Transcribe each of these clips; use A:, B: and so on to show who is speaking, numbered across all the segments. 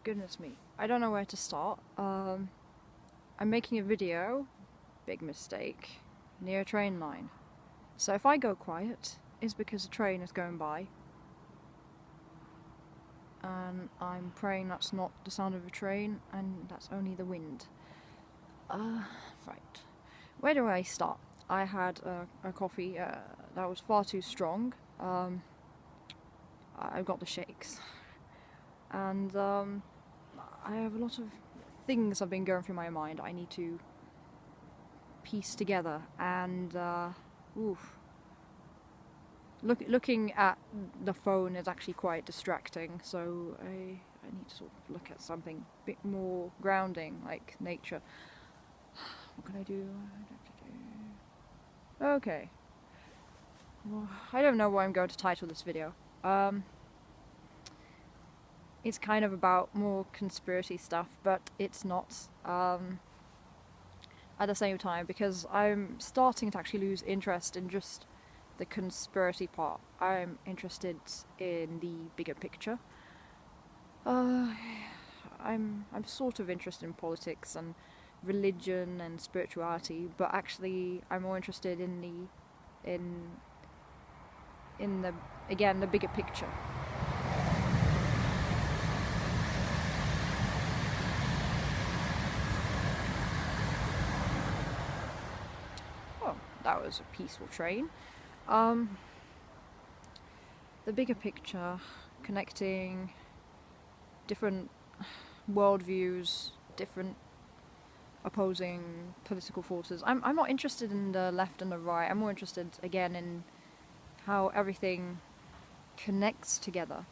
A: goodness me. I don't know where to start. I'm making a video, big mistake, near a train line. So if I go quiet, it's because a train is going by. And I'm praying that's not the sound of a train, and that's only the wind. Right. Where do I start? I had a coffee that was far too strong. I've got the shakes. And I have a lot of things have been going through my mind I need to piece together, and looking at the phone is actually quite distracting, so I need to sort of look at something a bit more grounding, like nature. What can I do? Okay. Well, I don't know what I'm going to title this video. It's kind of about more conspiracy stuff, but it's not at the same time, because I'm starting to actually lose interest in just the conspiracy part. I'm interested in the bigger picture. I'm sort of interested in politics and religion and spirituality, but actually I'm more interested in the bigger picture. Oh, that was a peaceful train. The bigger picture, connecting different worldviews, different opposing political forces. I'm not interested in the left and the right. I'm more interested, again, in how everything connects together.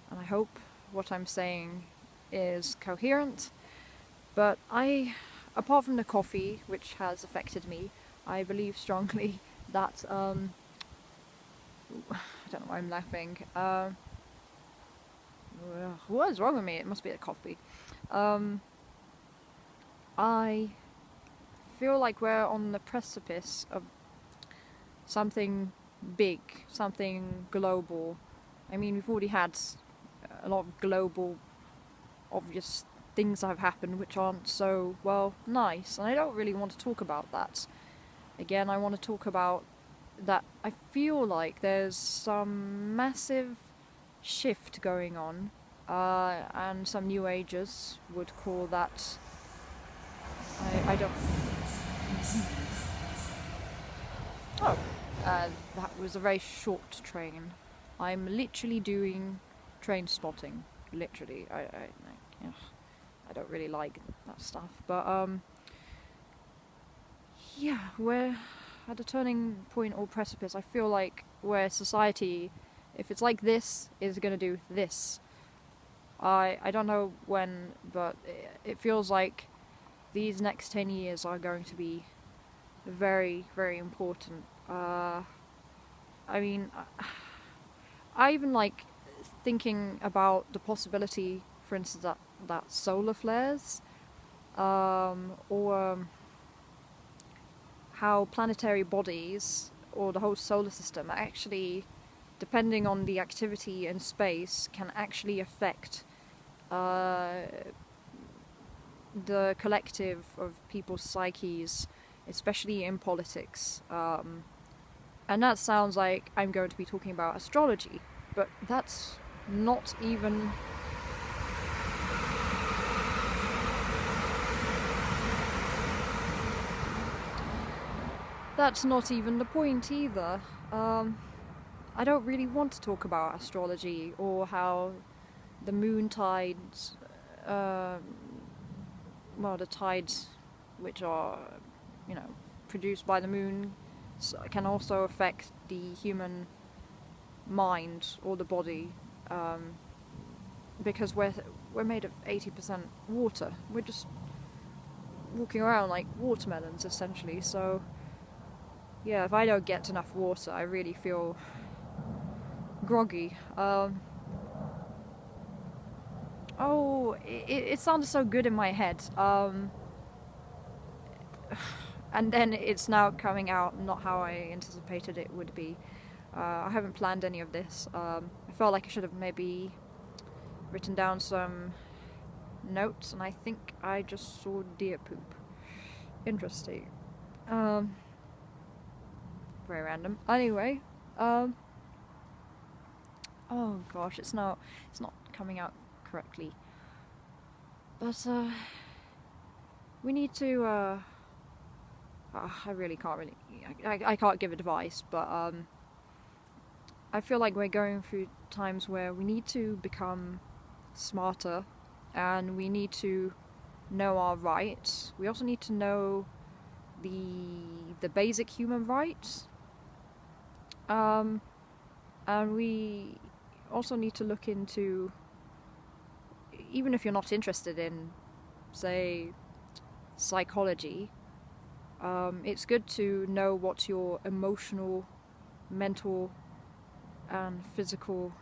A: And I hope what I'm saying is coherent. But apart from the coffee, which has affected me, I believe strongly that, I don't know why I'm laughing. What is wrong with me? It must be the coffee. I feel like we're on the precipice of something big, something global. I mean, we've already had a lot of global, obvious things that have happened which aren't so, well, nice, and I don't really want to talk about that. Again, I want to talk about that I feel like there's some massive shift going on, and some New Agers would call that, I don't... Oh, that was a very short train. I'm literally doing train spotting, literally. I don't really like that stuff, but yeah, we're at a turning point or precipice. I feel like where society, if it's like this, is going to do this. I don't know when, but it feels like these next 10 years are going to be very, very important. I mean, I even like thinking about the possibility, for instance, that solar flares, or how planetary bodies, or the whole solar system, actually, depending on the activity in space, can actually affect the collective of people's psyches, especially in politics. And that sounds like I'm going to be talking about astrology, but that's not even... That's not even the point either. I don't really want to talk about astrology or how the moon tides, the tides which are, produced by the moon can also affect the human mind or the body, because we're made of 80% water. We're just walking around like watermelons, essentially, so... Yeah, if I don't get enough water, I really feel groggy. It sounded so good in my head. And then it's now coming out not how I anticipated it would be. I haven't planned any of this. I felt like I should have maybe written down some notes, and I think I just saw deer poop. Interesting. Very random. Anyway, oh gosh, it's not coming out correctly. But we need to. I really can't I can't give advice, but I feel like we're going through times where we need to become smarter, and we need to know our rights. We also need to know the basic human rights, and we also need to look into, even if you're not interested in, say, psychology, it's good to know what your emotional, mental, and physical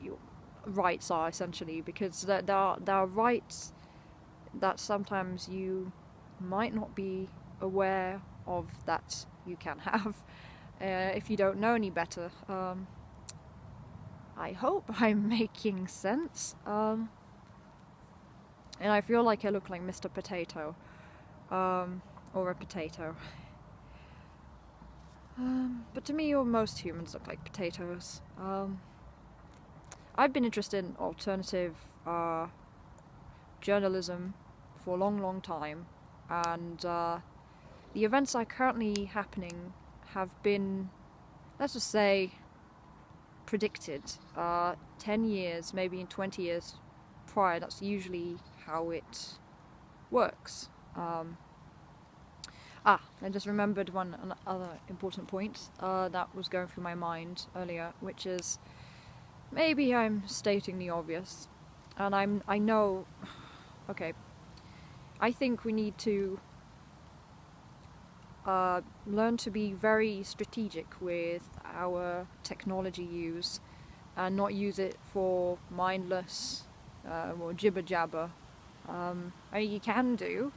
A: your rights are, essentially, because there are rights that sometimes you might not be aware of that you can have if you don't know any better. I hope I'm making sense. And I feel like I look like Mr. Potato, or a potato. But to me, or most humans look like potatoes. I've been interested in alternative journalism for a long, long time, and the events that are currently happening have been, let's just say, predicted 10 years, maybe in 20 years prior. That's usually how it works. I just remembered one other important point that was going through my mind earlier, which is, maybe I'm stating the obvious, and I know, okay, I think we need to learn to be very strategic with our technology use, and not use it for mindless or jibber jabber. I mean, you can do,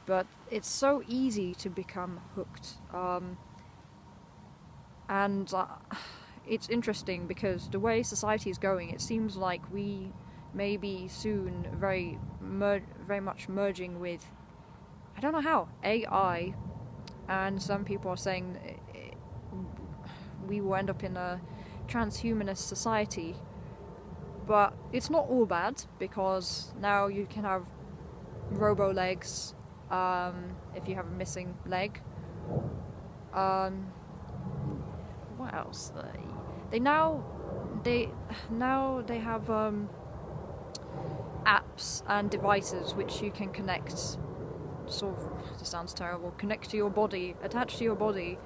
A: but it's so easy to become hooked. And it's interesting because the way society is going, it seems like we may be soon very much merging with, I don't know how, AI, and some people are saying we will end up in a transhumanist society. But it's not all bad, because now you can have robo legs if you have a missing leg. What else? They now have apps and devices which you can connect. Sort of, this sounds terrible. Connect to your body, attach to your body,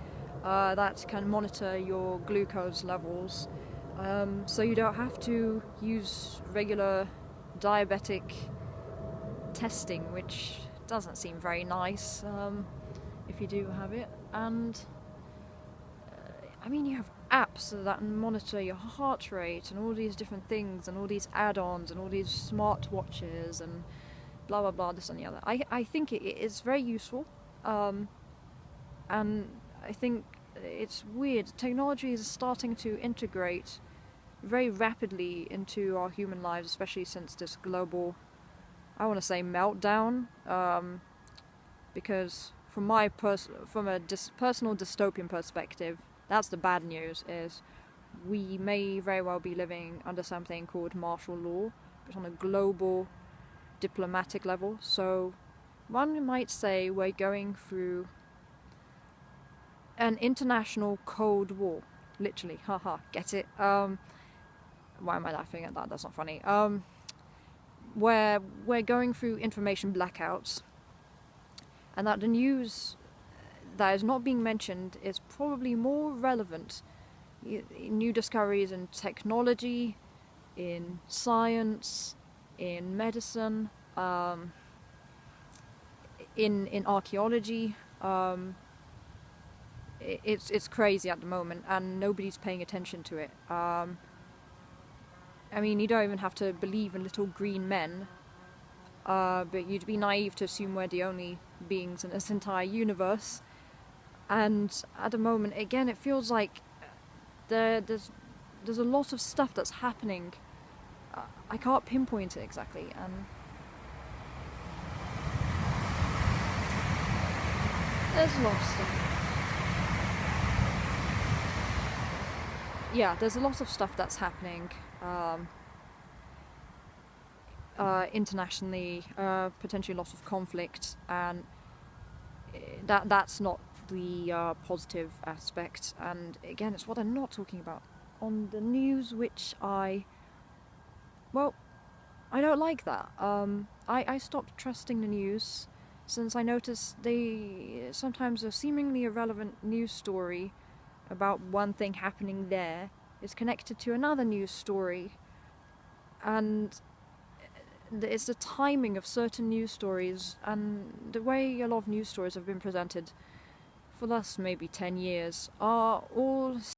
A: that can monitor your glucose levels. So you don't have to use regular diabetic testing, which doesn't seem very nice if you do have it. And I mean, you have apps that monitor your heart rate and all these different things, and all these add-ons and all these smart watches and blah blah blah, this and the other. I think it is very useful, and I think it's weird. Technology is starting to integrate very rapidly into our human lives, especially since this global, I want to say, meltdown, because from my personal dystopian perspective, that's the bad news, is we may very well be living under something called martial law, but on a global diplomatic level. So one might say we're going through an international Cold War, literally. Haha, get it? Why am I laughing at that? That's not funny. Where we're going through information blackouts, and that the news that is not being mentioned is probably more relevant. New discoveries in technology, in science, in medicine, in archaeology. It's crazy at the moment, and nobody's paying attention to it. I mean, you don't even have to believe in little green men, but you'd be naive to assume we're the only beings in this entire universe. And at the moment, again, it feels like there's a lot of stuff that's happening I can't pinpoint it exactly, and there's a lot of stuff. Yeah, there's a lot of stuff that's happening internationally, potentially lots of conflict, and that's not the positive aspect. And again, it's what I'm not talking about on the news, which I don't like that. I stopped trusting the news since I noticed sometimes a seemingly irrelevant news story about one thing happening there is connected to another news story, and it's the timing of certain news stories and the way a lot of news stories have been presented for the last maybe 10 years are all